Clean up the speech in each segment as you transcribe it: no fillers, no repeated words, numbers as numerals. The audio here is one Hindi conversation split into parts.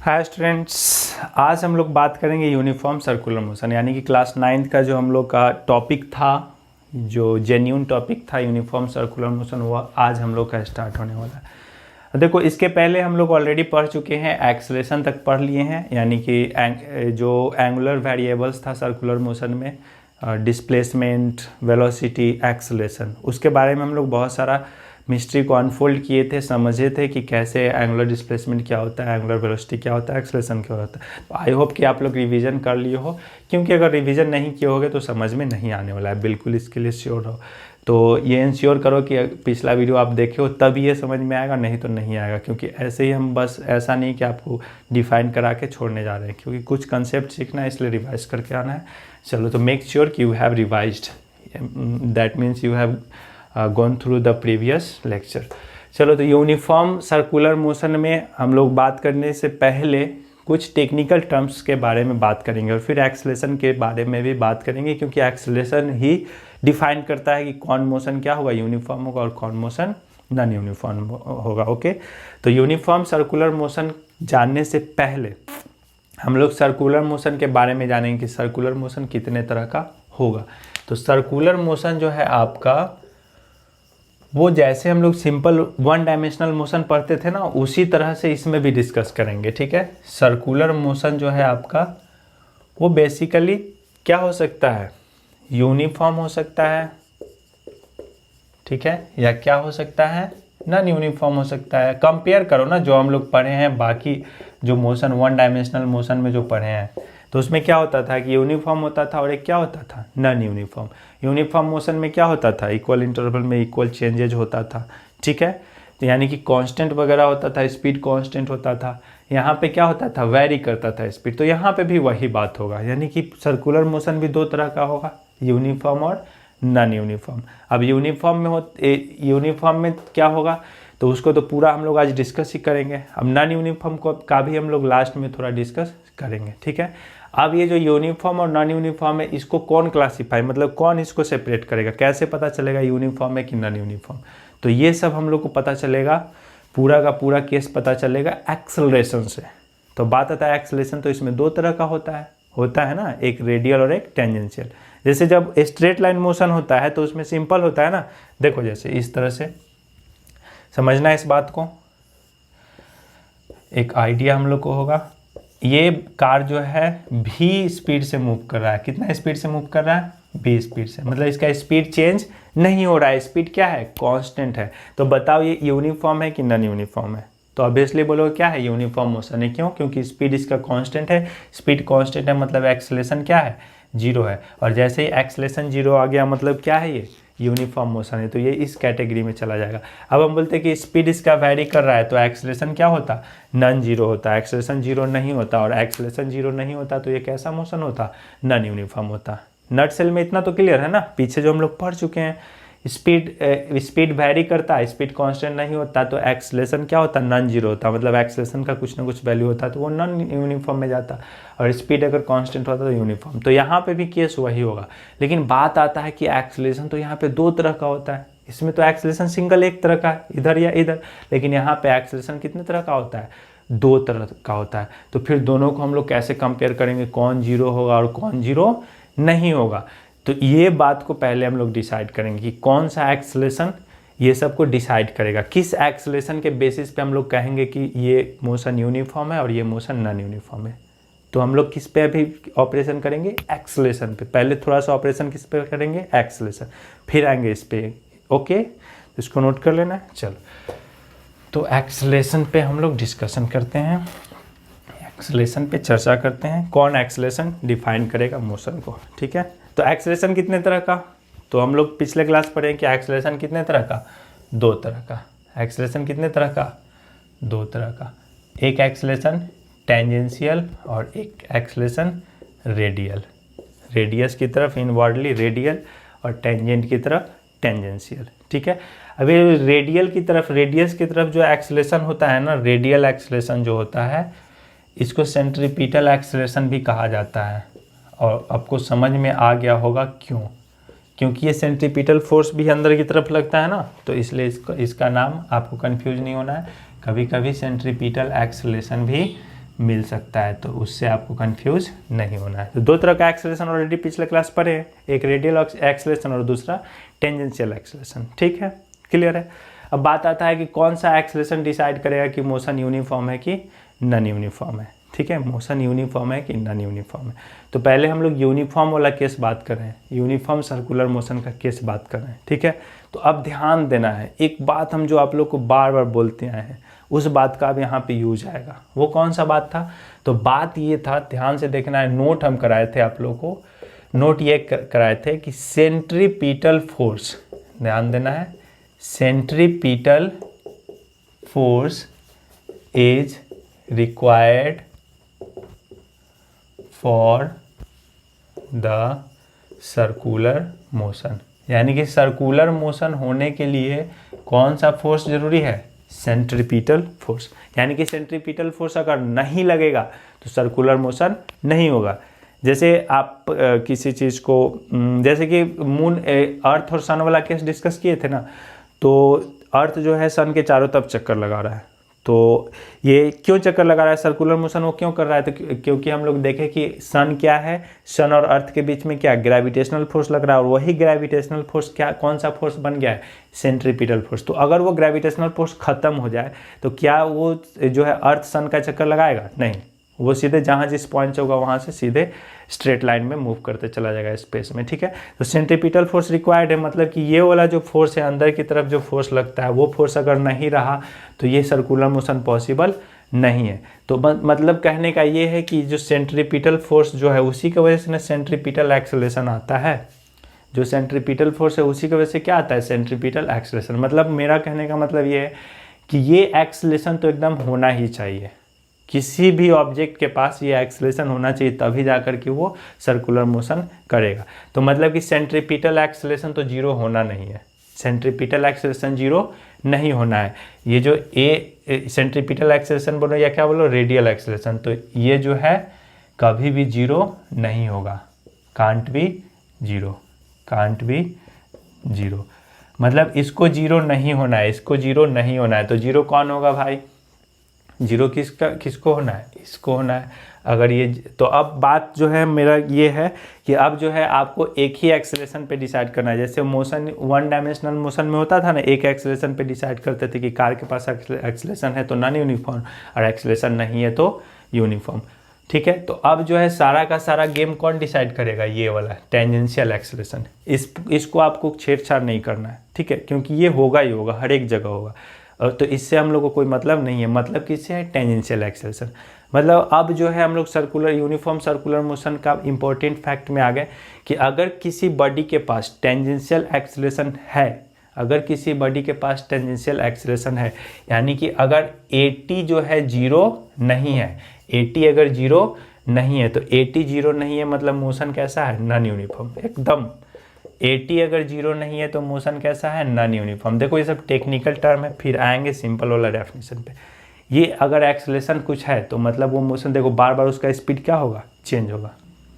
हाय स्टूडेंट्स, आज हम लोग बात करेंगे यूनिफॉर्म सर्कुलर मोशन, यानी कि क्लास 9th का जो हम लोग का टॉपिक था, जो जेन्यून टॉपिक था यूनिफॉर्म सर्कुलर मोशन, वो आज हम लोग का स्टार्ट होने वाला है। देखो, इसके पहले हम लोग ऑलरेडी पढ़ चुके हैं, एक्सेलरेशन तक पढ़ लिए हैं, यानी कि जो एंगुलर वेरिएबल्स था सर्कुलर मोशन में, डिस्प्लेसमेंट, वेलोसिटी, एक्सेलरेशन, उसके बारे में हम लोग बहुत सारा मिस्ट्री को अनफोल्ड किए थे, समझे थे कि कैसे एंगुलर डिस्प्लेसमेंट क्या होता है, एंगुलर वेलोसिटी क्या होता है, एक्सेलरेशन क्या होता है। तो आई होप कि आप लोग रिवीजन कर लिए हो, क्योंकि अगर रिवीजन नहीं किए होगे तो समझ में नहीं आने वाला है, बिल्कुल इसके लिए श्योर रहो। तो ये इंश्योर करो कि पिछला वीडियो आप देखे हो तब ये समझ में आएगा, नहीं तो नहीं आएगा, क्योंकि ऐसे ही हम बस ऐसा नहीं कि आपको डिफाइन करा के छोड़ने जा रहे हैं, क्योंकि कुछ कंसेप्ट सीखना है, इसलिए रिवाइज करके आना है। चलो, तो मेक श्योर कि you have revised, that means you have gone through the previous lecture. चलो, तो यूनिफॉर्म सर्कुलर मोशन में हम लोग बात करने से पहले कुछ टेक्निकल टर्म्स के बारे में बात करेंगे और फिर एक्सेलरेशन के बारे में भी बात करेंगे, क्योंकि एक्सेलरेशन ही डिफाइन करता है कि कौन मोशन क्या होगा, यूनिफॉर्म होगा और कौन मोशन नॉन यूनिफॉर्म होगा। ओके, तो यूनिफॉर्म सर्कुलर मोशन जानने से पहले हम लोग सर्कुलर मोशन के बारे में जानेंगे कि सर्कुलर मोशन कितने तरह का होगा। तो सर्कुलर मोशन जो है आपका, वो जैसे हम लोग सिंपल वन डायमेंशनल मोशन पढ़ते थे ना, उसी तरह से इसमें भी डिस्कस करेंगे। ठीक है, सर्कुलर मोशन जो है आपका, वो बेसिकली क्या हो सकता है, यूनिफॉर्म हो सकता है, ठीक है, या क्या हो सकता है, नॉन यूनिफॉर्म हो सकता है। कंपेयर करो ना जो हम लोग पढ़े हैं बाकी जो मोशन वन डायमेंशनल मोशन में जो पढ़े हैं, तो उसमें क्या होता था कि यूनिफॉर्म होता था और एक क्या होता था, नॉन यूनिफॉर्म। यूनिफॉर्म मोशन में क्या होता था, इक्वल इंटरवल में इक्वल चेंजेज होता था। ठीक है, तो यानी कि कांस्टेंट वगैरह होता था, स्पीड कांस्टेंट होता था। यहाँ पे क्या होता था, वेरी करता था स्पीड। तो यहाँ पे भी वही बात होगा, यानी कि सर्कुलर मोशन भी दो तरह का होगा, यूनिफॉर्म और नॉन यूनिफॉर्म। अब यूनिफॉर्म में क्या होगा, तो उसको तो पूरा हम लोग आज डिस्कस ही करेंगे। अब नॉन यूनिफॉर्म का भी हम लोग लास्ट में थोड़ा डिस्कस करेंगे। ठीक है, अब ये जो यूनिफॉर्म और नॉन यूनिफॉर्म है, इसको कौन क्लासीफाई, मतलब कौन इसको सेपरेट करेगा, कैसे पता चलेगा यूनिफॉर्म है कि नॉन यूनिफॉर्म। तो ये सब हम लोग को पता चलेगा, पूरा का पूरा केस पता चलेगा एक्सेलरेशन से। तो बात आता है एक्सेलरेशन, तो इसमें दो तरह का होता है ना, एक रेडियल और एक टेंजेंशियल। जैसे जब स्ट्रेट लाइन मोशन होता है तो उसमें सिंपल होता है ना, देखो जैसे इस तरह से समझना है इस बात को, एक आइडिया हम लोग को होगा। ये कार जो है v स्पीड से मूव कर रहा है, कितना स्पीड से मूव कर रहा है, v स्पीड से, मतलब इसका स्पीड चेंज नहीं हो रहा है, स्पीड क्या है, कांस्टेंट है। तो बताओ ये यूनिफॉर्म है कि नॉन यूनिफॉर्म है। तो ऑब्वियसली बोलोगे क्या है, यूनिफॉर्म मोशन है। क्यों, क्योंकि स्पीड इसका कांस्टेंट है, स्पीड कांस्टेंट है मतलब एक्सेलरेशन क्या है, जीरो है। और जैसे ही एक्सेलरेशन जीरो आ गया मतलब क्या है, ये यूनिफॉर्म मोशन है, तो ये इस कैटेगरी में चला जाएगा। अब हम बोलते हैं कि स्पीड इसका वैरी कर रहा है, तो एक्सेलरेशन क्या होता, नॉन जीरो होता, एक्सेलरेशन जीरो नहीं होता, और एक्सेलरेशन जीरो नहीं होता तो ये कैसा मोशन होता, नॉन यूनिफॉर्म होता। नट सेल में इतना तो क्लियर है ना, पीछे जो हम लोग पढ़ चुके हैं। स्पीड वैरी करता है, स्पीड कांस्टेंट नहीं होता, तो एक्सेलरेशन क्या होता, नॉन जीरो होता, मतलब एक्सेलरेशन का कुछ ना कुछ वैल्यू होता, तो वो नॉन यूनिफॉर्म में जाता। और स्पीड अगर कांस्टेंट होता तो यूनिफॉर्म। तो यहाँ पे भी केस वही होगा। लेकिन बात आता है कि एक्सेलरेशन तो यहाँ पे दो तरह का होता है, इसमें तो एक्सेलरेशन सिंगल एक तरह का, इधर या इधर, लेकिन यहाँ पे एक्सेलरेशन कितने तरह का होता है, दो तरह का होता है। तो फिर दोनों को हम लोग कैसे कंपेयर करेंगे, कौन जीरो होगा और कौन जीरो नहीं होगा। तो ये बात को पहले हम लोग डिसाइड करेंगे कि कौन सा एक्सेलरेशन ये सब को डिसाइड करेगा, किस एक्सेलरेशन के बेसिस पे हम लोग कहेंगे कि ये मोशन यूनिफॉर्म है और ये मोशन नॉन यूनिफॉर्म है। तो हम लोग किस पे अभी ऑपरेशन करेंगे, एक्सेलरेशन पे। पहले थोड़ा सा ऑपरेशन किस पे करेंगे, एक्सेलरेशन, फिर आएंगे इस पे। ओके, इसको नोट कर लेना है। चलो, तो एक्सेलरेशन पे हम लोग डिस्कशन करते हैं, एक्सेलरेशन पे चर्चा करते हैं, कौन एक्सेलरेशन डिफाइन करेगा मोशन को। ठीक है, तो एक्सेलरेशन कितने तरह का, तो हम लोग पिछले क्लास पढ़े कि एक्सेलरेशन कितने तरह का, दो तरह का। एक्सेलरेशन कितने तरह का, दो तरह का। एक एक्सेलरेशन टेंजेंशियल और एक एक्सेलरेशन रेडियल, रेडियस की तरफ इनवर्डली रेडियल और टेंजेंट की तरफ टेंजेंशियल। ठीक है, अभी रेडियल की तरफ, रेडियस की तरफ जो एक्सेलरेशन होता है ना, रेडियल एक्सेलरेशन जो होता है, इसको सेंट्रीपिटल एक्सेलरेशन भी कहा जाता है। और आपको समझ में आ गया होगा क्यों, क्योंकि ये सेंट्रीपिटल फोर्स भी अंदर की तरफ लगता है ना, तो इसलिए इसका नाम आपको कंफ्यूज नहीं होना है। कभी कभी सेंट्रीपिटल एक्सेलरेशन भी मिल सकता है, तो उससे आपको कंफ्यूज नहीं होना है। तो दो तरह का एक्सेलरेशन ऑलरेडी पिछले क्लास पढ़े हैं, एक रेडियल एक्सेलरेशन और दूसरा टेंजेंशियल एक्सेलरेशन। ठीक है, क्लियर है। अब बात आता है कि कौन सा एक्सेलरेशन डिसाइड करेगा कि मोशन यूनिफॉर्म है कि नॉन यूनिफॉर्म है। ठीक है, मोशन यूनिफॉर्म है कि नॉन यूनिफॉर्म है। तो पहले हम लोग यूनिफॉर्म वाला केस बात कर रहे हैं, यूनिफॉर्म सर्कुलर मोशन का केस बात कर रहे हैं। ठीक है, तो अब ध्यान देना है, एक बात हम जो आप लोग को बार बार बोलते आए हैं उस बात का अब यहाँ पे यूज आएगा। वो कौन सा बात था? तो बात ये था, ध्यान से देखना है, नोट हम कराए थे आप लोग को, नोट ये कराए थे कि सेंट्रीपिटल फोर्स, ध्यान देना है, centripetal force is required for the circular motion. यानी कि सर्कुलर मोशन होने के लिए कौन सा फोर्स जरूरी है? Centripetal force. यानी कि सेंट्रीपिटल फोर्स अगर नहीं लगेगा तो सर्कुलर मोशन नहीं होगा। जैसे आप किसी चीज़ को, जैसे कि मून अर्थ और सन वाला केस डिस्कस किए थे ना, तो अर्थ जो है सन के चारों तरफ चक्कर लगा रहा है। तो ये क्यों चक्कर लगा रहा है, सर्कुलर मोशन वो क्यों कर रहा है? तो क्योंकि हम लोग देखें कि सन क्या है, सन और अर्थ के बीच में क्या ग्रेविटेशनल फोर्स लग रहा है, और वही ग्रेविटेशनल फोर्स क्या, कौन सा फोर्स बन गया है? Centripetal force. तो अगर वो ग्रेविटेशनल फोर्स खत्म हो जाए तो क्या वो जो है अर्थ सन का चक्कर लगाएगा? नहीं, वो सीधे जहाँ जिस पॉइंट से होगा वहाँ से सीधे स्ट्रेट लाइन में मूव करते चला जाएगा स्पेस में। ठीक है, तो सेंट्रीपिटल फोर्स रिक्वायर्ड है, मतलब कि ये वाला जो फोर्स है अंदर की तरफ जो फोर्स लगता है वो फोर्स अगर नहीं रहा तो ये सर्कुलर मोशन पॉसिबल नहीं है। तो मतलब कहने का ये है कि जो सेंट्रीपिटल फोर्स जो है उसी की वजह से ना सेंट्रीपिटल एक्सेलरेशन आता है। जो सेंट्रीपिटल फोर्स है उसी की वजह से क्या आता है? Centripetal acceleration. मतलब मेरा कहने का मतलब ये है कि ये एक्सेलरेशन तो एकदम होना ही चाहिए, किसी भी ऑब्जेक्ट के पास ये एक्सेलरेशन होना चाहिए, तभी जाकर के वो सर्कुलर मोशन करेगा। तो मतलब कि सेंट्रीपिटल एक्सेलरेशन तो जीरो होना नहीं है, सेंट्रीपिटल एक्सेलरेशन जीरो नहीं होना है। ये जो सेंट्रीपिटल एक्सेलरेशन बोलो या क्या बोलो, रेडियल एक्सेलरेशन, तो ये जो है कभी भी जीरो नहीं होगा, can't be zero, can't be zero. मतलब इसको जीरो नहीं होना है, इसको जीरो नहीं होना है। तो जीरो कौन होगा भाई? जीरो किसको होना है? इसको होना है। अगर ये, तो अब बात जो है मेरा ये है कि अब जो है आपको एक ही एक्सेलरेशन पे डिसाइड करना है। जैसे मोशन वन डायमेंशनल मोशन में होता था ना, एक एक्सेलरेशन पे डिसाइड करते थे कि कार के पास एक्सेलरेशन है तो नॉन यूनिफॉर्म, और एक्सेलरेशन नहीं है तो यूनिफॉर्म। ठीक है, तो अब जो है सारा का सारा गेम कौन डिसाइड करेगा? ये वाला टेंजेंशियल एक्सेलरेशन। इसको आपको छेड़छाड़ नहीं करना है। ठीक है, क्योंकि ये होगा ही होगा, हर एक जगह होगा। तो इससे हम लोग को कोई मतलब नहीं है। मतलब किससे है? Tangential acceleration. मतलब अब जो है हम लोग सर्कुलर यूनिफॉर्म सर्कुलर मोशन का इंपॉर्टेंट फैक्ट में आ गए कि अगर किसी बॉडी के पास टेंजेंशियल एक्सेलरेशन है, अगर किसी बॉडी के पास टेंजेंशियल एक्सेलरेशन है, यानी कि अगर AT जो है जीरो नहीं है, AT अगर जीरो नहीं है तो AT जीरो नहीं है मतलब मोशन कैसा है? नॉन यूनिफॉर्म एकदम। AT अगर जीरो नहीं है तो मोशन कैसा है? Non uniform. देखो ये सब टेक्निकल टर्म है, फिर आएंगे सिंपल वाला डेफिनेशन पे। ये अगर एक्सेलरेशन कुछ है तो मतलब वो मोशन, देखो बार बार उसका स्पीड क्या होगा? चेंज होगा।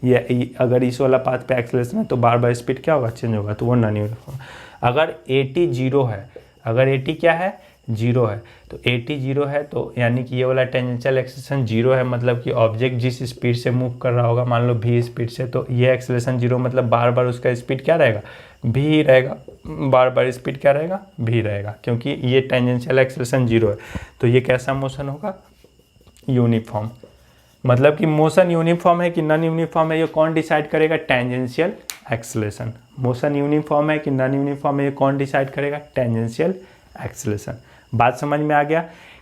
ये अगर इस वाला पाथ पे एक्सेलरेशन है तो बार बार स्पीड क्या होगा? चेंज होगा, तो वो नॉन यूनिफॉर्म। अगर AT जीरो है, अगर AT क्या है? जीरो है, तो AT जीरो है तो यानी कि ये वाला टेंजेंशियल एक्सेलरेशन जीरो है, मतलब कि ऑब्जेक्ट जिस स्पीड से मूव कर रहा होगा, मान लो v स्पीड से, तो ये एक्सेलरेशन जीरो मतलब बार बार उसका स्पीड क्या रहेगा? v रहेगा। बार बार स्पीड क्या रहेगा? v रहेगा, क्योंकि ये टेंजेंशियल एक्सेलरेशन जीरो है। तो ये कैसा मोशन होगा? यूनिफॉर्म। मतलब कि मोशन यूनिफॉर्म है कि नॉन यूनिफॉर्म है, ये कौन डिसाइड करेगा? Tangential acceleration. मोशन यूनिफॉर्म है कि नॉन यूनिफॉर्म है, ये कौन डिसाइड करेगा? Tangential acceleration. बात समझ में आ गया?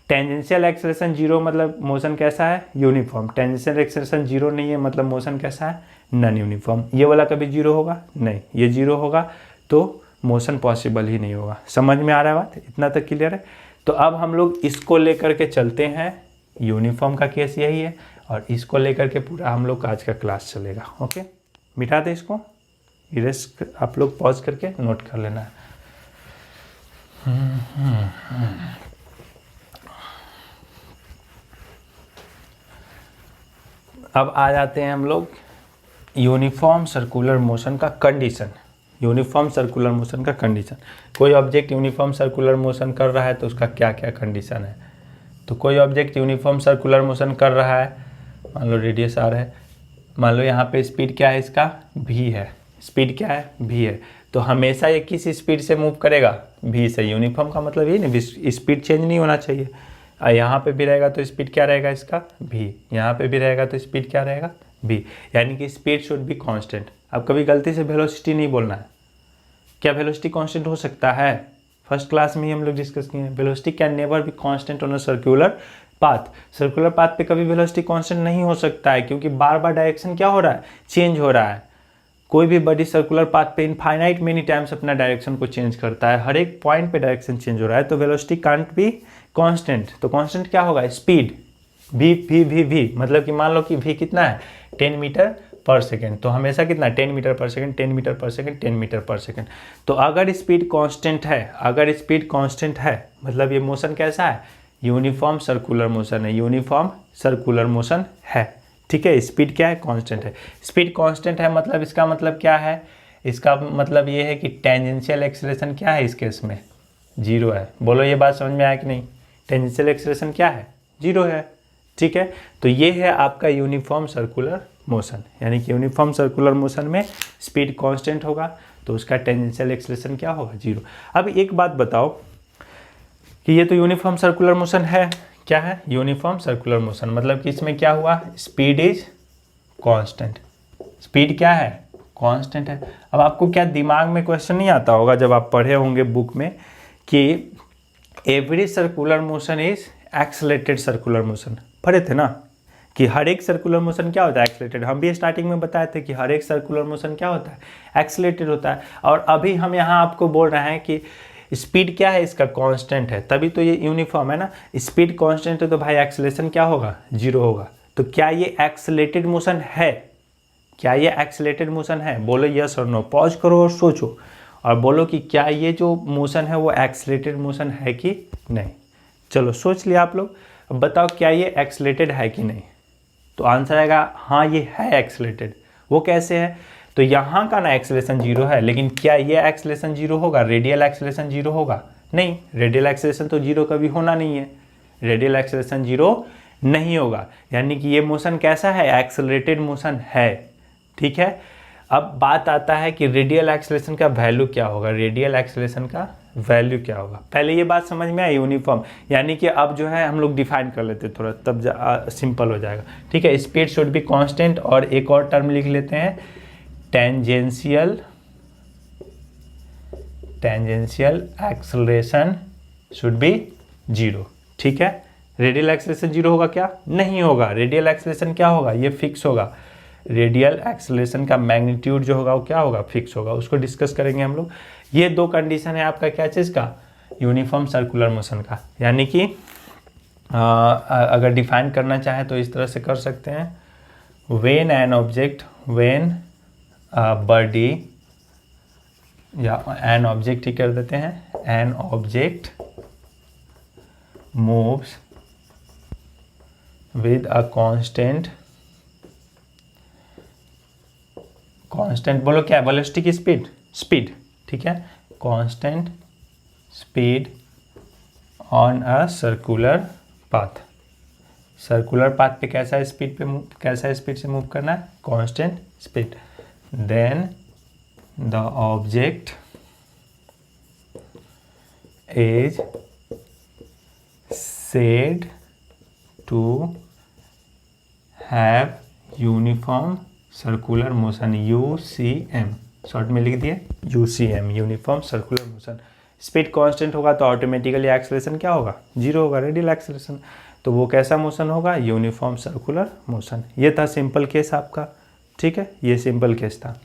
टेंजेंशियल एक्सेलरेशन जीरो मतलब मोशन कैसा है? यूनिफॉर्म। टेंजेंशियल एक्सेलरेशन जीरो नहीं है मतलब मोशन कैसा है? Non uniform. ये वाला कभी जीरो होगा? नहीं, ये जीरो होगा तो मोशन पॉसिबल ही नहीं होगा। समझ में आ रहा है बात? इतना तक क्लियर है? तो अब हम लोग इसको लेकर के चलते हैं, यूनिफॉर्म का केस यही है, और इसको लेकर के पूरा हम लोग आज का क्लास चलेगा। ओके, मिटा दे इसको, इरेज आप लोग पॉज करके नोट कर लेना है। अब आ जाते हैं हम लोग यूनिफॉर्म सर्कुलर मोशन का कंडीशन। यूनिफॉर्म सर्कुलर मोशन का कंडीशन, कोई ऑब्जेक्ट यूनिफॉर्म सर्कुलर मोशन कर रहा है तो उसका क्या क्या कंडीशन है? तो कोई ऑब्जेक्ट यूनिफॉर्म सर्कुलर मोशन कर रहा है, मान लो रेडियस आर है, मान लो यहाँ पे स्पीड क्या है इसका, v है, स्पीड क्या है, v है, तो हमेशा ये किस स्पीड से मूव करेगा, v से। यूनिफॉर्म का मतलब ये नहीं, स्पीड चेंज नहीं होना चाहिए। और यहाँ पे भी रहेगा तो स्पीड क्या रहेगा इसका, v, यहाँ पे भी रहेगा तो स्पीड क्या रहेगा, v, यानी कि स्पीड शुड बी कांस्टेंट। अब कभी गलती से वेलोसिटी नहीं बोलना है। क्या वेलोसिटी कांस्टेंट हो सकता है, फर्स्ट क्लास में ही हम लोग डिस्कस किए हैं, velocity can never be constant on a circular path. Circular path पे कभी वेलोसिटी कांस्टेंट नहीं हो सकता है, क्योंकि बार बार डायरेक्शन क्या हो रहा है, चेंज हो रहा है। कोई भी बॉडी सर्कुलर पाथ पे इनफाइनाइट मेनी टाइम्स अपना डायरेक्शन को चेंज करता है, हर एक पॉइंट पे डायरेक्शन चेंज हो रहा है, तो वेलोसिटी कांट बी कांस्टेंट। तो कांस्टेंट क्या होगा, स्पीड, v, मतलब कि मान लो कि v कितना है, 10 मीटर पर सेकेंड, तो हमेशा कितना, 10 मीटर पर सेकेंड, 10 मीटर पर सेकेंड, 10 मीटर पर सेकेंड। तो अगर स्पीड कांस्टेंट है, अगर स्पीड कांस्टेंट है, मतलब ये मोशन कैसा है, यूनिफॉर्म सर्कुलर मोशन है, यूनिफॉर्म सर्कुलर मोशन है, ठीक है। स्पीड क्या है, कांस्टेंट है। स्पीड कांस्टेंट है मतलब इसका मतलब क्या है, इसका मतलब ये है कि टेंजेंशियल एक्सेलरेशन क्या है इस केस में, 0 है। बोलो ये बात समझ में आया कि नहीं, टेंजेंशियल एक्सेलरेशन क्या है, 0 है, ठीक है। तो ये है आपका यूनिफॉर्म सर्कुलर मोशन, यानी कि यूनिफॉर्म सर्कुलर मोशन में स्पीड कांस्टेंट होगा तो उसका टेंजेंशियल एक्सेलरेशन क्या होगा, 0। अब एक बात बताओ कि ये तो यूनिफॉर्म सर्कुलर मोशन है, क्या है, यूनिफॉर्म सर्कुलर मोशन, मतलब कि इसमें क्या हुआ, स्पीड इज कांस्टेंट, स्पीड क्या है, कांस्टेंट है। अब आपको क्या दिमाग में क्वेश्चन नहीं आता होगा जब आप पढ़े होंगे बुक में कि every circular motion is accelerated circular motion, पढ़े थे ना कि हर एक सर्कुलर मोशन क्या होता है, एक्सेलरेटेड। हम भी स्टार्टिंग में बताए थे कि हर एक सर्कुलर मोशन क्या होता है, एक्सेलरेटेड होता है। और अभी हम यहाँ आपको बोल रहे हैं कि स्पीड क्या है इसका, कांस्टेंट है, तभी तो ये यूनिफॉर्म है ना। स्पीड कांस्टेंट है तो भाई एक्सेलरेशन क्या होगा, 0 होगा। तो क्या ये एक्सेलरेटेड मोशन है, क्या ये एक्सेलरेटेड मोशन है, बोलो यस और नो, पॉज करो और सोचो और बोलो कि क्या ये जो मोशन है वो एक्सेलरेटेड मोशन है कि नहीं। चलो सोच लिया आप लोग, अब बताओ क्या ये एक्सेलरेटेड है कि नहीं। तो आंसर आएगा हाँ ये है एक्सेलरेटेड। वो कैसे है, तो यहाँ का ना एक्सेलरेशन 0 है, लेकिन क्या ये एक्सेलरेशन 0 होगा, रेडियल एक्सेलरेशन 0 होगा, नहीं, रेडियल एक्सेलरेशन तो 0 कभी होना नहीं है, रेडियल एक्सेलरेशन 0 नहीं होगा। यानी कि ये मोशन कैसा है, एक्सेलरेटेड मोशन है, ठीक है। अब बात आता है कि रेडियल एक्सेलरेशन का वैल्यू क्या होगा, रेडियल एक्सेलरेशन का वैल्यू क्या होगा। पहले ये बात समझ में आई, यूनिफॉर्म, यानी कि अब जो है हम लोग डिफाइन कर लेते थोड़ा, तब सिंपल हो जाएगा, ठीक है। स्पीड शुड बी कांस्टेंट, और एक और टर्म लिख लेते हैं, टेंजेंशियल एक्सेलरेशन शुड बी 0, ठीक है। रेडियल एक्सेलरेशन 0 होगा क्या, नहीं होगा। रेडियल एक्सेलरेशन क्या होगा, ये फिक्स होगा। रेडियल एक्सेलरेशन का मैग्नीट्यूड जो होगा वो क्या होगा, फिक्स होगा, उसको डिस्कस करेंगे हम लोग। ये दो कंडीशन है आपका क्या चीज़ का, यूनिफॉर्म सर्कुलर मोशन का। यानी कि अगर डिफाइन करना चाहे तो इस तरह से कर सकते हैं, when an object, when body, या एन ऑब्जेक्ट ही कर देते हैं, an object moves with a constant बोलो क्या है, वेलोसिटी की स्पीड, ठीक है, constant speed on a circular path. Circular path पे कैसा स्पीड से मूव करना है, constant speed. Then the object is said to have uniform circular motion, UCM, short में लिख दिए UCM, uniform circular motion. Speed constant होगा तो ऑटोमेटिकली एक्सेलरेशन क्या होगा, 0 होगा, रेडियल एक्सेलरेशन। तो वो कैसा मोशन होगा, यूनिफॉर्म सर्कुलर मोशन। ये था सिंपल केस आपका, ठीक है, ये सिंपल केस था।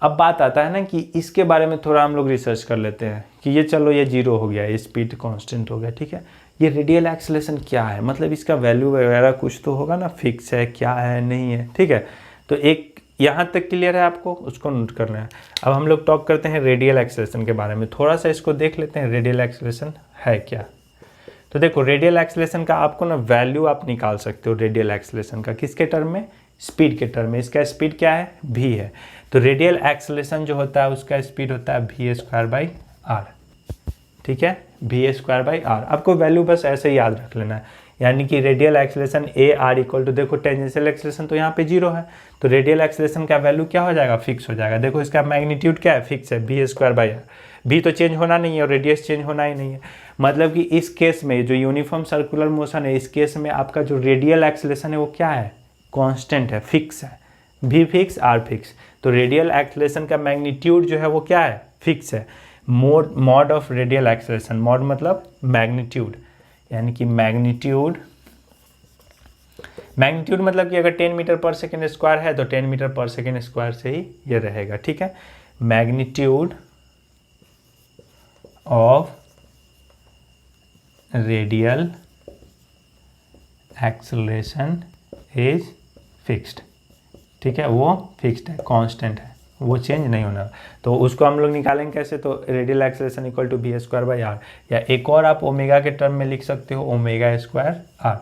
अब बात आता है ना कि इसके बारे में थोड़ा हम लोग रिसर्च कर लेते हैं कि ये चलो ये 0 हो गया, ये स्पीड कांस्टेंट हो गया, ठीक है। ये रेडियल एक्सेलरेशन क्या है, मतलब इसका वैल्यू वगैरह कुछ तो होगा ना, फिक्स है क्या है, नहीं है, ठीक है। तो एक यहाँ तक क्लियर है आपको, उसको नोट करना है। अब हम लोग टॉक करते हैं रेडियल एक्सेलरेशन के बारे में, थोड़ा सा इसको देख लेते हैं, रेडियल एक्सेलरेशन है क्या। तो देखो रेडियल एक्सेलरेशन का आपको ना वैल्यू आप निकाल सकते हो रेडियल एक्सेलरेशन का, किसके टर्म में, स्पीड के टर्म में। इसका स्पीड क्या है, v है। तो रेडियल एक्सेलरेशन जो होता है उसका स्पीड होता है v² बाई r, ठीक है, v² आर। आपको वैल्यू बस ऐसे ही याद रख लेना है, यानी कि radial acceleration a r equal to, देखो टेंजेंशियल एक्सेलरेशन तो यहाँ पे 0 है, तो रेडियल एक्सेलरेशन का वैल्यू क्या हो जाएगा, फिक्स हो जाएगा। देखो इसका मैग्नीट्यूड क्या है, फिक्स है, v² आर। v तो चेंज होना नहीं है और रेडियस चेंज होना ही नहीं है। मतलब कि इस केस में जो यूनिफॉर्म सर्कुलर मोशन है, इस केस में आपका जो रेडियल एक्सेलरेशन है वो क्या है, कांस्टेंट है, फिक्स है, v फिक्स आर फिक्स। तो रेडियल एक्सेलरेशन का मैग्नीट्यूड जो है वो क्या है, फिक्स है। Mod of radial acceleration, mod मतलब मैग्नीट्यूड, यानी कि मैग्नीट्यूड मतलब कि अगर 10 मीटर पर सेकेंड स्क्वायर है तो 10 मीटर पर सेकेंड स्क्वायर से ही ये रहेगा, ठीक है। Magnitude of radial acceleration is fixed, ठीक है, वो फिक्स्ड है, कांस्टेंट है, वो चेंज नहीं होना। तो उसको हम लोग निकालेंगे कैसे, तो radial acceleration equal to v² r, या एक और आप ओमेगा के टर्म में लिख सकते हो, ω² आर।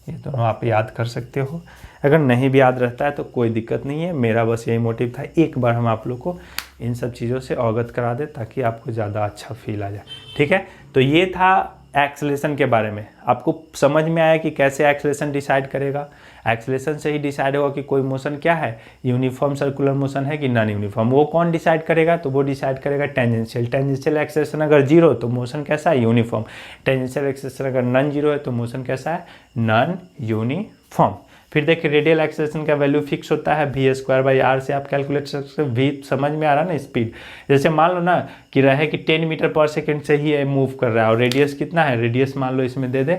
ये दोनों आप याद कर सकते हो। अगर नहीं भी याद रहता है तो कोई दिक्कत नहीं है, मेरा बस यही मोटिव था, एक बार हम आप लोग को इन सब चीज़ों से अवगत करा दें ताकि आपको ज़्यादा अच्छा फील आ जाए, ठीक है। तो ये था एक्सेलरेशन के बारे में। आपको समझ में आया कि कैसे एक्सेलरेशन डिसाइड करेगा। एक्सेलरेशन से ही डिसाइड होगा कि कोई मोशन क्या है, यूनिफॉर्म सर्कुलर मोशन है कि नॉन यूनिफॉर्म। वो कौन डिसाइड करेगा, तो वो डिसाइड करेगा टेंजेंशियल। टेंजेंशियल एक्सेलरेशन अगर 0 तो मोशन कैसा है, यूनिफॉर्म। टेंजेंशियल एक्सेलरेशन अगर नॉन 0 है तो मोशन कैसा है, नॉन यूनिफॉर्म। फिर देखिए रेडियल एक्सेलरेशन का वैल्यू फिक्स होता है, v² आर से आप कैलकुलेट कर सकते हो। v समझ में आ रहा है ना, स्पीड। जैसे मान लो ना कि रहे कि 10 मीटर पर सेकेंड से ही मूव कर रहा है और रेडियस कितना है, रेडियस मान लो इसमें दे दे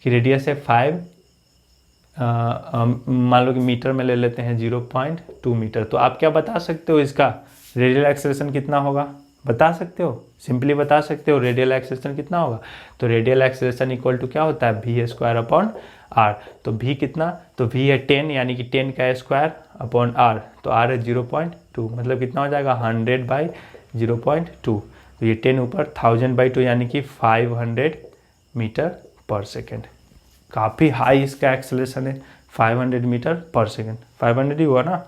कि रेडियस है 5, मान लो कि मीटर में ले लेते हैं 0.2 मीटर। तो आप क्या बता सकते हो, इसका रेडियल एक्सेलरेशन कितना होगा, बता सकते हो, सिंपली बता सकते हो रेडियल एक्सेलरेशन कितना होगा। तो रेडियल एक्सेलरेशन इक्वल टू क्या होता है, v² आर। तो v कितना, तो v है 10, यानी कि 10 का स्क्वायर अपॉन आर, तो r है 0.2, मतलब कितना हो जाएगा 100/0.2। तो ये 10 ऊपर 1000/2 यानी कि 500 मीटर पर सेकेंड। काफ़ी हाई इसका एक्सेलरेशन है, 500 मीटर पर सेकेंड, 500 ही हुआ ना,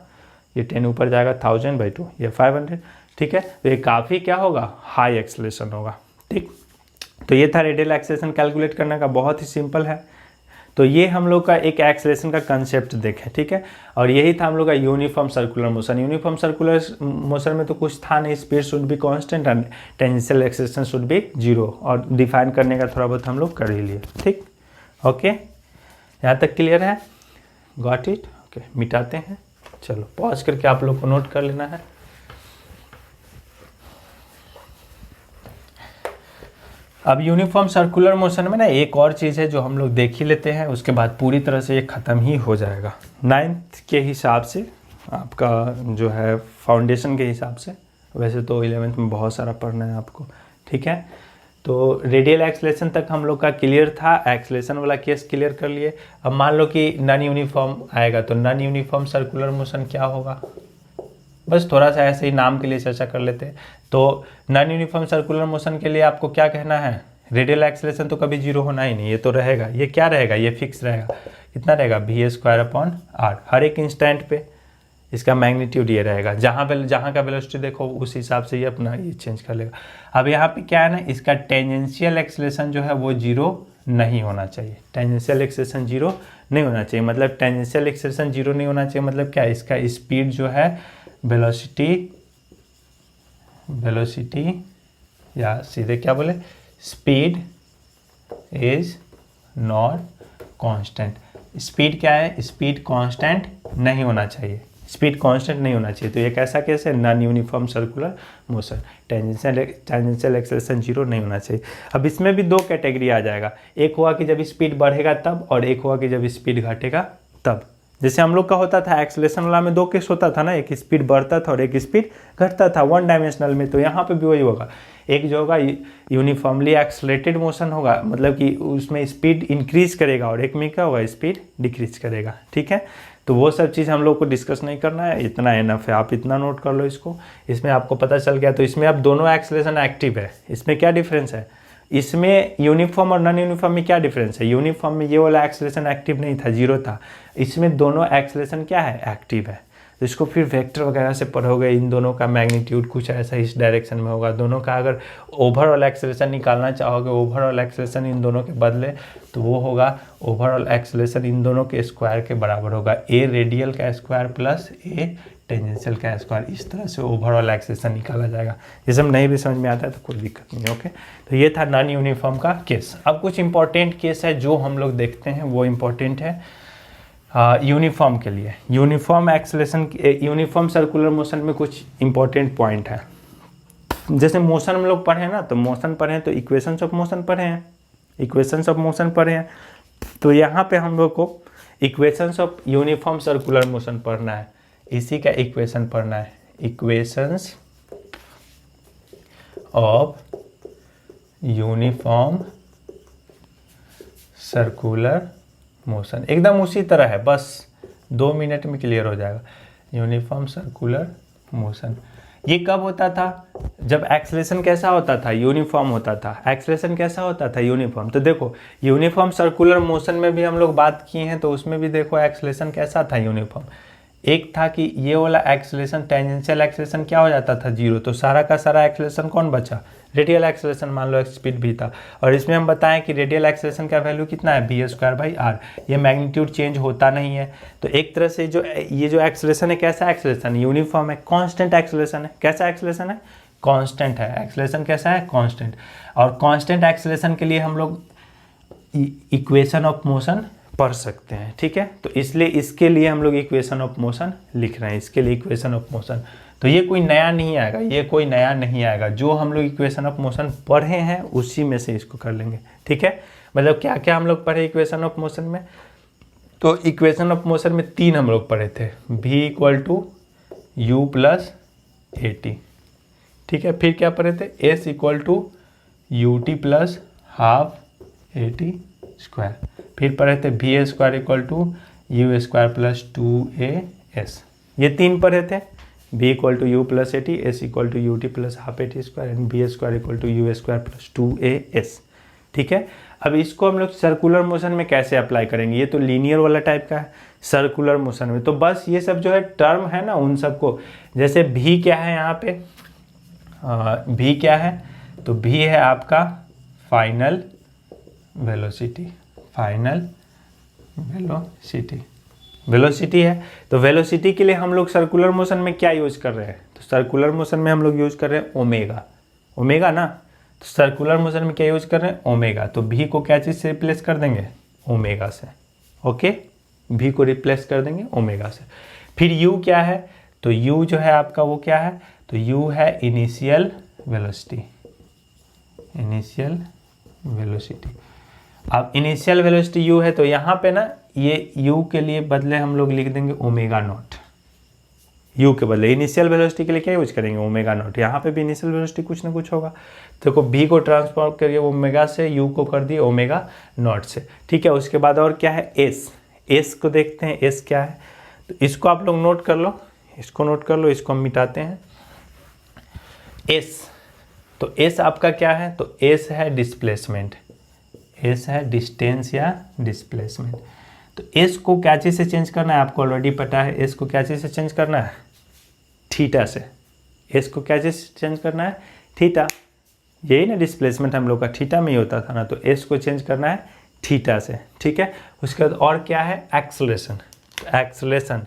ये 10 ऊपर जाएगा 1000/2, ये 500, ठीक है। तो ये काफ़ी क्या होगा, हाई एक्सेलरेशन होगा, ठीक। तो ये था रेडियल एक्सेलरेशन कैलकुलेट करने का, बहुत ही सिंपल है। तो ये हम लोग का एक एक्सेलरेशन का कंसेप्ट देखें, ठीक है। और यही था हम लोग का uniform circular motion. Uniform circular motion में तो कुछ था नहीं, speed should be constant and tangential acceleration should be 0, और डिफाइन करने का थोड़ा बहुत हम लोग कर ही लिए, ठीक। ओके, यहाँ तक क्लियर है, गॉट इट। ओके, मिटाते हैं, चलो पॉज करके आप लोग को नोट कर लेना है। अब यूनिफॉर्म सर्कुलर मोशन में ना एक और चीज़ है जो हम लोग देख ही लेते हैं, उसके बाद पूरी तरह से ये ख़त्म ही हो जाएगा 9th के हिसाब से, आपका जो है फाउंडेशन के हिसाब से। वैसे तो 11th में बहुत सारा पढ़ना है आपको, ठीक है। तो रेडियल एक्सेलरेशन तक हम लोग का क्लियर था, एक्सेलरेशन वाला केस क्लियर कर लिए। अब मान लो कि नॉन यूनिफॉर्म आएगा, तो नॉन यूनिफॉर्म सर्कुलर मोशन क्या होगा, बस थोड़ा सा ऐसे ही नाम के लिए चर्चा कर लेते हैं। तो नॉन यूनिफॉर्म सर्कुलर मोशन के लिए आपको क्या कहना है, रेडियल एक्सेलरेशन तो कभी 0 होना ही नहीं, ये तो रहेगा, ये क्या रहेगा, ये फिक्स रहेगा। कितना रहेगा, v² आर। हर एक इंस्टेंट पे इसका मैग्नीट्यूड ये रहेगा, जहाँ का वेलोसिटी देखो उस हिसाब से ये अपना ये चेंज कर लेगा। अब यहाँ पे क्या है ना, इसका टेंजेंशियल एक्सेलरेशन जो है वो 0 नहीं होना चाहिए। टेंजेंशियल एक्सेलरेशन 0 नहीं होना चाहिए, मतलब टेंजेंशियल एक्सेलरेशन 0 नहीं होना चाहिए, मतलब क्या, इसका स्पीड जो है वेलोसिटी या सीधे क्या बोले, speed is not constant. Speed क्या है, स्पीड कांस्टेंट नहीं होना चाहिए, स्पीड कांस्टेंट नहीं होना चाहिए। तो ये कैसा केस है, non uniform circular motion, tangential acceleration 0 नहीं होना चाहिए। अब इसमें भी 2 कैटेगरी आ जाएगा, एक हुआ कि जब स्पीड बढ़ेगा तब, और एक हुआ कि जब स्पीड घटेगा तब। जैसे हम लोग का होता था एक्सेलरेशन वाला में 2 केस होता था ना, एक स्पीड बढ़ता था और एक स्पीड घटता था 1 डायमेंशनल में। तो यहाँ पे भी वही होगा, एक जो होगा यूनिफॉर्मली एक्सेलरेटेड मोशन होगा, मतलब कि उसमें स्पीड इंक्रीज करेगा, और एक में क्या होगा, स्पीड डिक्रीज करेगा, ठीक है। तो वो सब चीज़ हम लोग को डिस्कस नहीं करना है, इतना इनफ है, आप इतना नोट कर लो इसको। इसमें आपको पता चल गया। तो इसमें अब दोनों एक्सेलरेशन एक्टिव है। इसमें क्या डिफरेंस है, इसमें यूनिफॉर्म और नॉन यूनिफॉर्म में क्या डिफरेंस है, यूनिफॉर्म में ये वाला एक्सेलरेशन एक्टिव नहीं था, 0 था। इसमें दोनों एक्सेलरेशन क्या है, एक्टिव है। तो इसको फिर वेक्टर वगैरह से पढ़ोगे, इन दोनों का मैग्नीट्यूड कुछ ऐसा इस डायरेक्शन में होगा। दोनों का अगर ओवरऑल एक्सेलरेशन निकालना चाहोगे, ओवरऑल एक्सेलरेशन इन दोनों के बदले, तो वो होगा ओवरऑल एक्सेलरेशन इन दोनों के स्क्वायर के बराबर होगा, ए रेडियल का स्क्वायर प्लस ए टेंजेंशियल का स्क्वायर। इस तरह से ओवरऑल एक्सेलरेशन निकाला जाएगा। ये सब नहीं भी समझ में आता है तो कोई दिक्कत नहीं। ओके, तो ये था नॉन यूनिफॉर्म का केस। अब कुछ इंपॉर्टेंट केस है जो हम लोग देखते हैं, वो इम्पोर्टेंट है यूनिफॉर्म के लिए। Uniform acceleration, uniform circular motion में कुछ इंपॉर्टेंट पॉइंट है। जैसे मोशन हम लोग पढ़े ना, तो मोशन पढ़े तो इक्वेशंस ऑफ मोशन पढ़े हैं, इक्वेशंस ऑफ मोशन पढ़े हैं। तो यहाँ पे हम लोग को equations of uniform circular motion पढ़ना है, इसी का इक्वेशन पढ़ना है, equations of uniform circular motion. एकदम उसी तरह है, बस 2 मिनट में क्लियर हो जाएगा। यूनिफॉर्म सर्कुलर मोशन ये कब होता था? जब एक्सेलरेशन कैसा होता था? यूनिफॉर्म होता था। एक्सेलरेशन कैसा होता था? यूनिफॉर्म। तो देखो यूनिफॉर्म सर्कुलर मोशन में भी हम लोग बात किए हैं, तो उसमें भी देखो एक्सेलरेशन कैसा था? यूनिफॉर्म। एक था कि ये वाला एक्सेलरेशन, टेंजेंशियल एक्सेलरेशन क्या हो जाता था? 0। तो सारा का सारा एक्सेलरेशन कौन बचा? रेडियल एक्सेलरेशन, मान लो स्पीड भी था। और इसमें हम बताएं कि रेडियल एक्सेलरेशन का वैल्यू कितना है? v²/r। ये मैग्नीट्यूड चेंज होता नहीं है। तो एक तरह से जो ये जो एक्सेलरेशन है, कैसा एक्सेलरेशन? यूनिफॉर्म है, कांस्टेंट एक्सेलरेशन है। कैसा एक्सेलरेशन है? कांस्टेंट है। एक्सेलरेशन कैसा है? कांस्टेंट। और कांस्टेंट एक्सेलरेशन के लिए हम लोग इक्वेशन ऑफ मोशन पढ़ सकते हैं, ठीक है। तो इसलिए इसके लिए हम लोग इक्वेशन ऑफ मोशन लिख रहे हैं, इसके लिए इक्वेशन ऑफ मोशन। तो ये कोई नया नहीं आएगा, ये कोई नया नहीं आएगा। जो हम लोग इक्वेशन ऑफ मोशन पढ़े हैं उसी में से इसको कर लेंगे, ठीक है। मतलब क्या क्या हम लोग पढ़े इक्वेशन ऑफ मोशन में? तो इक्वेशन ऑफ मोशन में 3 हम लोग पढ़े थे, v = u + at, ठीक है। फिर क्या पढ़े थे? s = ut + ½ at²। फिर पढ़े थे v² = u² + 2as। ये 3 पढ़े थे, v = u + at, s = ut + ½ at² and v² = u² + 2as, ठीक है। अब इसको हम लोग सर्कुलर मोशन में कैसे अप्लाई करेंगे? ये तो लीनियर वाला टाइप का है। सर्कुलर मोशन में तो बस ये सब जो है टर्म है ना, उन सबको, जैसे v क्या है यहाँ पे, v क्या है? तो v है आपका final velocity, final velocity, velocity है। तो वेलोसिटी के लिए हम लोग सर्कुलर मोशन में क्या यूज कर रहे हैं? तो सर्कुलर मोशन में हम लोग यूज कर रहे हैं ओमेगा, ओमेगा ना। तो सर्कुलर मोशन में क्या यूज कर रहे हैं? ओमेगा। तो v को क्या चीज़ से रिप्लेस कर देंगे? ओमेगा से, ओके। v को रिप्लेस कर देंगे ओमेगा से। फिर u क्या है? तो u जो है आपका वो क्या है? तो u है इनिशियल वेलोसिटी, इनिशियल वेलोसिटी। अब इनिशियल वेलोसिटी u है, तो यहाँ पे ना ये u के लिए बदले हम लोग लिख देंगे ω0। u के बदले इनिशियल वेलोसिटी के लिए क्या यूज करेंगे? ω0। यहाँ पे भी इनिशियल वेलोसिटी कुछ ना कुछ होगा। देखो v को ट्रांसफॉर्म करिए ओमेगा से, u को कर दिए ω0 से, ठीक है। उसके बाद और क्या है? s को देखते हैं, s क्या है? तो इसको आप लोग नोट कर लो, इसको नोट कर लो, इसको हम मिटाते हैं। s, तो s आपका क्या है? तो s है डिस्प्लेसमेंट, s है डिस्टेंस या डिस्प्लेसमेंट। तो s को क्या चीज़ से चेंज करना है? आपको ऑलरेडी पता है। s को क्या चीज़ से चेंज करना है? थीटा से। s को क्या चीज़ से चेंज करना है? थीटा। यही ना डिस्प्लेसमेंट हम लोग का थीटा में ही होता था ना, तो s को चेंज करना है थीटा से, ठीक है। उसके बाद और क्या है? एक्सेलरेशन। एक्सेलरेशन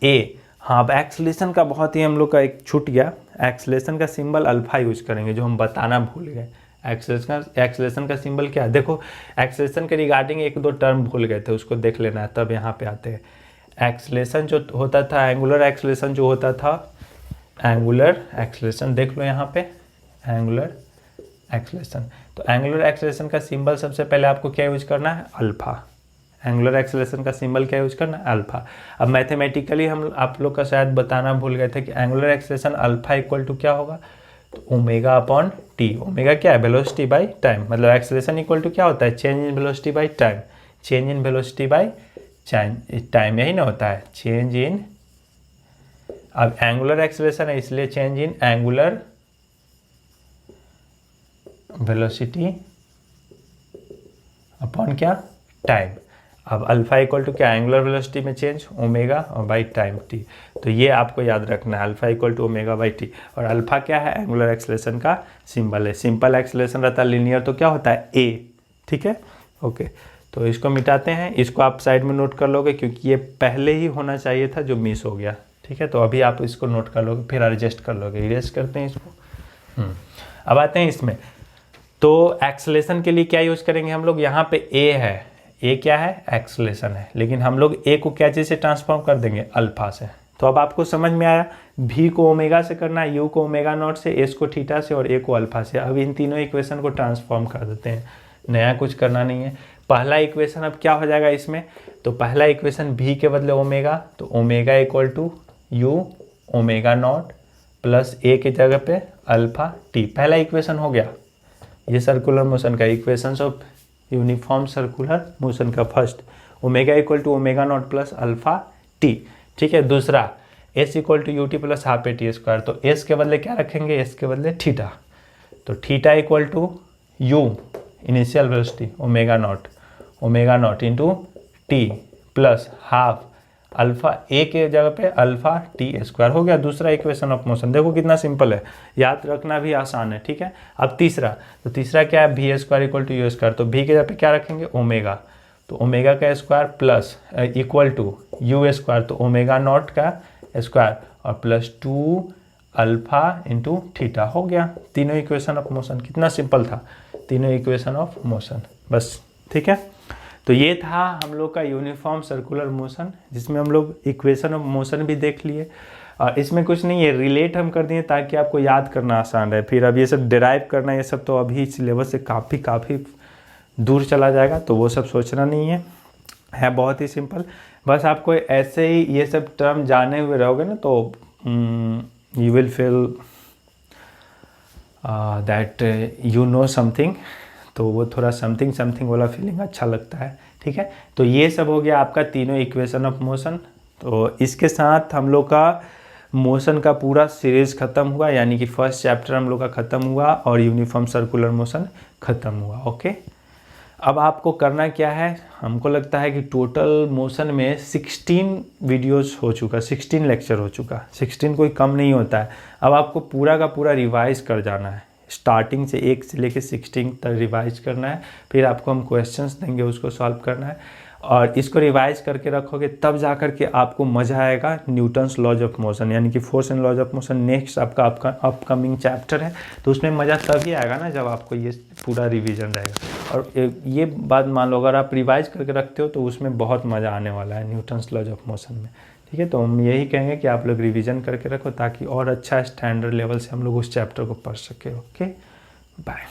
a, हाँ अब एक्सेलरेशन का बहुत ही हम लोग का एक छूट गया। एक्सेलरेशन का सिंबल अल्फा यूज करेंगे, जो हम बताना भूल गए। एक्सेलरेशन का सिंबल क्या है? देखो एक्सेलरेशन के रिगार्डिंग 1-2 टर्म भूल गए थे, उसको देख लेना है, तब यहाँ पे आते हैं। एक्सेलरेशन जो होता था, एंगुलर एक्सेलरेशन जो होता था, एंगुलर एक्सेलरेशन देख लो यहाँ पे, एंगुलर एक्सेलरेशन। तो एंगुलर एक्सेलरेशन का सिंबल सबसे पहले आपको क्या यूज करना है? अल्फा। एंगुलर एक्सेलरेशन का सिंबल क्या यूज करना है? अल्फा। अब मैथमेटिकली हम आप लोग का शायद बताना भूल गए थे कि एंगुलर एक्सेलरेशन अल्फा = क्या होगा? तो ω/t। ओमेगा क्या है? Velocity by time. मतलब एक्सेलरेशन = क्या होता है? Change in velocity by time, change in velocity by time, यही ना होता है, चेंज इन। अब एंगुलर एक्सेलरेशन है इसलिए change in angular velocity upon क्या? टाइम। अब अल्फा इक्वल टू क्या, एंगुलर वेलोसिटी में चेंज ओमेगा और बाई टाइम टी। तो ये आपको याद रखना है, alpha equal to omega by t. और अल्फा क्या है, एंगुलर एक्सेलरेशन का सिंबल है। सिंपल एक्सेलरेशन रहता है लीनियर तो क्या होता है ए, ठीक है। ओके, तो इसको मिटाते हैं, इसको आप साइड में नोट कर लोगे क्योंकि ये पहले ही होना चाहिए था जो मिस हो गया, ठीक है। तो अभी आप इसको नोट कर लोगे, फिर एडजस्ट कर लोगे। इरेज करते हैं इसको। अब आते हैं इसमें, तो एक्सेलरेशन के लिए क्या यूज करेंगे हम लोग, यहाँ पे ए है, ए क्या है, एक्सेलरेशन है, लेकिन हम लोग ए को क्या चीज़ से ट्रांसफॉर्म कर देंगे, अल्फा से। तो अब आपको समझ में आया, भी को ओमेगा से करना है, यू को ओमेगा नॉट से, एस को थीटा से और ए को अल्फा से। अब इन तीनों इक्वेशन को ट्रांसफॉर्म कर देते हैं, नया कुछ करना नहीं है। पहला इक्वेशन अब क्या हो जाएगा इसमें, तो पहला इक्वेशन भी के बदले ओमेगा, तो omega equal to U omega not plus A की जगह पे अल्फा टी। पहला इक्वेशन हो गया, ये सर्कुलर मोशन का equations of uniform circular motion का first, omega equal to omega not plus alpha T, ठीक है। दूसरा S equal to U T plus half A T square, तो एस के बदले क्या रखेंगे, एस के बदले थीटा, तो theta equal to U initial velocity omega not into T plus half alpha A के जगह पे अल्फा टी स्क्वायर। हो गया दूसरा इक्वेशन ऑफ मोशन। देखो कितना सिंपल है, याद रखना भी आसान है, ठीक है। अब तीसरा, तो तीसरा क्या है, v square equal to u square, तो भी के जगह पे क्या रखेंगे, ओमेगा, तो ओमेगा का square plus equal to u square, तो ओमेगा नॉट का स्क्वायर और प्लस 2 अल्फा इंटू थीटा। हो गया तीनों इक्वेशन ऑफ मोशन। कितना सिंपल था, तीनों इक्वेशन ऑफ मोशन, बस, ठीक है। तो ये था हम लोग का यूनिफॉर्म सर्कुलर मोशन, जिसमें हम लोग इक्वेशन ऑफ मोशन भी देख लिए। और इसमें कुछ नहीं है, रिलेट हम कर दिए ताकि आपको याद करना आसान रहे। फिर अब ये सब डिराइव करना, ये सब तो अभी सिलेबस से काफ़ी दूर चला जाएगा, तो वो सब सोचना नहीं है बहुत ही सिंपल। बस आपको ऐसे ही ये सब टर्म जाने हुए रहोगे ना, तो you will feel that you know something, तो वो थोड़ा समथिंग वाला फीलिंग अच्छा लगता है, ठीक है। तो ये सब हो गया आपका तीनों इक्वेशन ऑफ मोशन। तो इसके साथ हम लोग का मोशन का पूरा सीरीज खत्म हुआ, यानी कि फर्स्ट चैप्टर हम लोग का खत्म हुआ और यूनिफॉर्म सर्कुलर मोशन खत्म हुआ। ओके, अब आपको करना क्या है, हमको लगता है कि टोटल मोशन में 16 वीडियोस हो चुका, 16 लेक्चर हो चुका, 16 कोई कम नहीं होता है। अब आपको पूरा का पूरा रिवाइज कर जाना है, स्टार्टिंग से 1 से लेकर 16 तक रिवाइज करना है। फिर आपको हम क्वेश्चंस देंगे, उसको सॉल्व करना है, और इसको रिवाइज करके रखोगे तब जा कर के आपको मज़ा आएगा न्यूटन्स लॉज ऑफ मोशन, यानी कि force and laws of motion next आपका अपकमिंग चैप्टर है। तो उसमें मज़ा तभी आएगा ना जब आपको ये पूरा रिवीजन रहेगा। और ये बात मान लो, अगर आप रिवाइज करके रखते हो तो उसमें बहुत मज़ा आने वाला है न्यूटन्स लॉज ऑफ मोशन में, ठीक है। तो हम यही कहेंगे कि आप लोग रिवीजन करके रखो ताकि और अच्छा स्टैंडर्ड लेवल से हम लोग उस चैप्टर को पढ़ सके। Okay, bye.